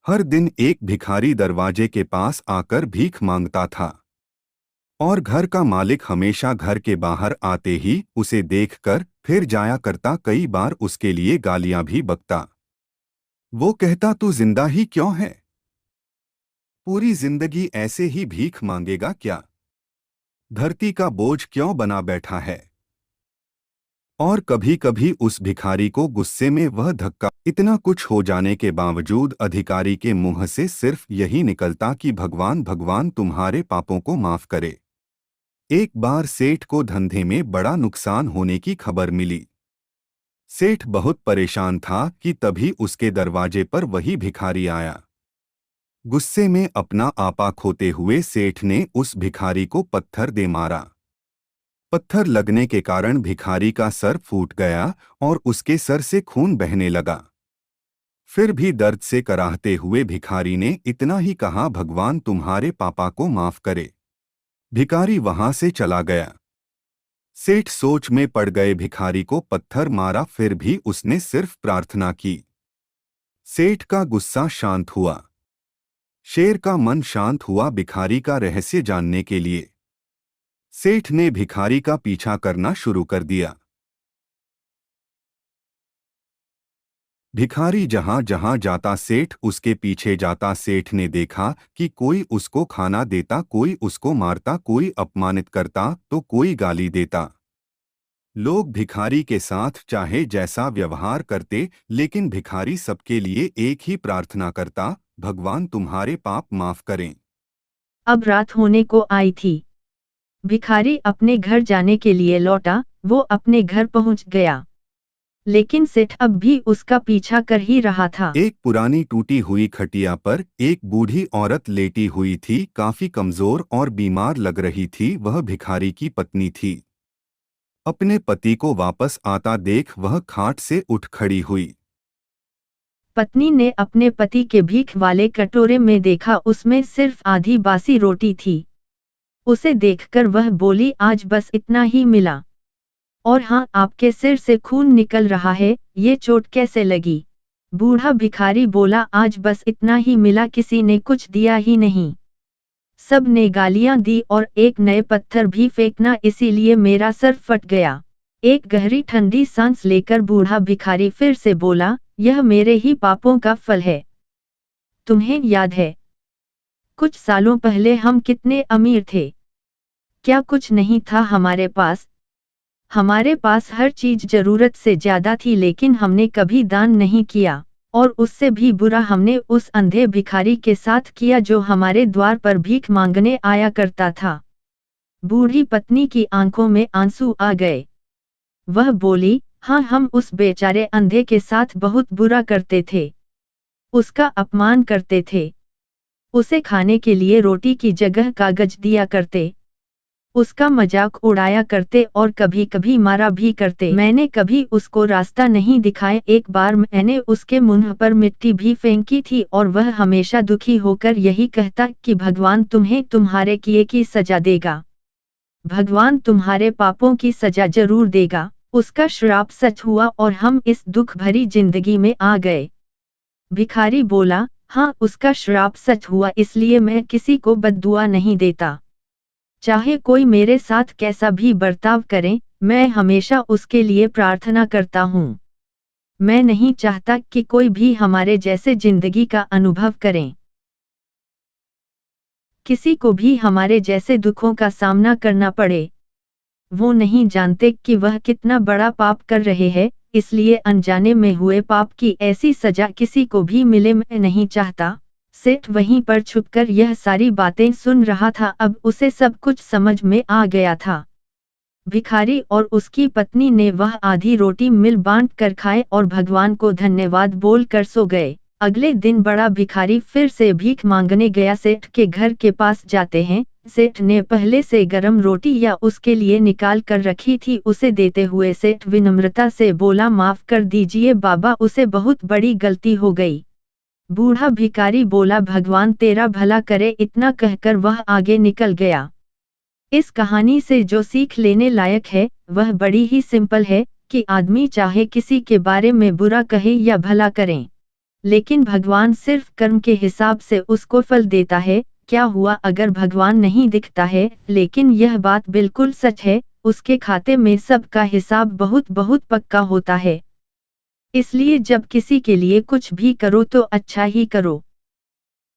हर दिन एक भिखारी दरवाजे के पास आकर भीख मांगता था और घर का मालिक हमेशा घर के बाहर आते ही उसे देखकर फिर जाया करता। कई बार उसके लिए गालियां भी बकता। वो कहता, तू जिंदा ही क्यों है? पूरी जिंदगी ऐसे ही भीख मांगेगा क्या? धरती का बोझ क्यों बना बैठा है? और कभी कभी उस भिखारी को गुस्से में वह धक्का। इतना कुछ हो जाने के बावजूद अधिकारी के मुंह से सिर्फ यही निकलता कि भगवान भगवान तुम्हारे पापों को माफ करे। एक बार सेठ को धंधे में बड़ा नुकसान होने की खबर मिली। सेठ बहुत परेशान था कि तभी उसके दरवाजे पर वही भिखारी आया। गुस्से में अपना आपा खोते हुए सेठ ने उस भिखारी को पत्थर दे मारा। पत्थर लगने के कारण भिखारी का सर फूट गया और उसके सर से खून बहने लगा। फिर भी दर्द से कराहते हुए भिखारी ने इतना ही कहा, भगवान तुम्हारे पापा को माफ करे। भिखारी वहां से चला गया। सेठ सोच में पड़ गए। भिखारी को पत्थर मारा फिर भी उसने सिर्फ प्रार्थना की। सेठ का गुस्सा शांत हुआ। शेर का मन शांत हुआ भिखारी का रहस्य जानने के लिए। सेठ ने भिखारी का पीछा करना शुरू कर दिया। भिखारी जहां जहां जाता सेठ उसके पीछे जाता। सेठ ने देखा कि कोई उसको खाना देता, कोई उसको मारता, कोई अपमानित करता तो कोई गाली देता। लोग भिखारी के साथ चाहे जैसा व्यवहार करते, लेकिन भिखारी सबके लिए एक ही प्रार्थना करता, भगवान तुम्हारे पाप माफ करें। अब रात होने को आई थी। भिखारी अपने घर जाने के लिए लौटा। वो अपने घर पहुंच गया, लेकिन सेठ अब भी उसका पीछा कर ही रहा था। एक पुरानी टूटी हुई खटिया पर एक बूढ़ी औरत लेटी हुई थी। काफी कमजोर और बीमार लग रही थी। वह भिखारी की पत्नी थी। अपने पति को वापस आता देख वह खाट से उठ खड़ी हुई। पत्नी ने अपने पति के भीख वाले कटोरे में देखा, उसमें सिर्फ आधी बासी रोटी थी। उसे देखकर वह बोली, आज बस इतना ही मिला। और हाँ, आपके सिर से खून निकल रहा है, ये चोट कैसे लगी? बूढ़ा भिखारी बोला, आज बस इतना ही मिला, किसी ने कुछ दिया ही नहीं। सब ने गालियां दी और एक नए पत्थर भी फेंकना, इसीलिए मेरा सर फट गया। एक गहरी ठंडी सांस लेकर बूढ़ा भिखारी फिर से बोला, यह मेरे ही पापों का फल है। तुम्हें याद है, कुछ सालों पहले हम कितने अमीर थे? क्या कुछ नहीं था हमारे पास? हमारे पास हर चीज जरूरत से ज्यादा थी, लेकिन हमने कभी दान नहीं किया। और उससे भी बुरा हमने उस अंधे भिखारी के साथ किया जो हमारे द्वार पर भीख मांगने आया करता था। बूढ़ी पत्नी की आंखों में आंसू आ गए। वह बोली, हाँ, हम उस बेचारे अंधे के साथ बहुत बुरा करते थे। उसका अपमान करते थे। उसे खाने के लिए रोटी की जगह कागज दिया करते। उसका मजाक उड़ाया करते और कभी कभी मारा भी करते। मैंने कभी उसको रास्ता नहीं दिखाया। एक बार मैंने उसके मुंह पर मिट्टी भी फेंकी थी और वह हमेशा दुखी होकर यही कहता कि भगवान तुम्हें तुम्हारे किए की सजा देगा। भगवान तुम्हारे पापों की सजा जरूर देगा। उसका श्राप सच हुआ और हम इस दुख भरी जिंदगी में आ गए। भिखारी बोला, हाँ, उसका श्राप सच हुआ, इसलिए मैं किसी को बद्दुआ नहीं देता। चाहे कोई मेरे साथ कैसा भी बर्ताव करे, मैं हमेशा उसके लिए प्रार्थना करता हूँ। मैं नहीं चाहता कि कोई भी हमारे जैसे जिंदगी का अनुभव करें। किसी को भी हमारे जैसे दुखों का सामना करना पड़े। वो नहीं जानते कि वह कितना बड़ा पाप कर रहे हैं, इसलिए अनजाने में हुए पाप की ऐसी सजा किसी को भी मिले, मैं नहीं चाहता। सेठ वहीं पर छुपकर यह सारी बातें सुन रहा था। अब उसे सब कुछ समझ में आ गया था। भिखारी और उसकी पत्नी ने वह आधी रोटी मिल बांट कर खाए और भगवान को धन्यवाद बोलकर सो गए। अगले दिन बड़ा भिखारी फिर से भीख मांगने गया। सेठ के घर के पास जाते हैं। सेठ ने पहले से गरम रोटी या उसके लिए निकाल कर रखी थी। उसे देते हुए सेठ विनम्रता से बोला, माफ कर दीजिए बाबा, उसे बहुत बड़ी गलती हो गई। बूढ़ा भिखारी बोला, भगवान तेरा भला करे। इतना कहकर वह आगे निकल गया। इस कहानी से जो सीख लेने लायक है वह बड़ी ही सिंपल है कि आदमी चाहे किसी के बारे में बुरा कहे या भला करें, लेकिन भगवान सिर्फ कर्म के हिसाब से उसको फल देता है। क्या हुआ अगर भगवान नहीं दिखता है? लेकिन यह बात बिल्कुल सच है, उसके खाते में सबका हिसाब बहुत बहुत पक्का होता है। इसलिए जब किसी के लिए कुछ भी करो तो अच्छा ही करो।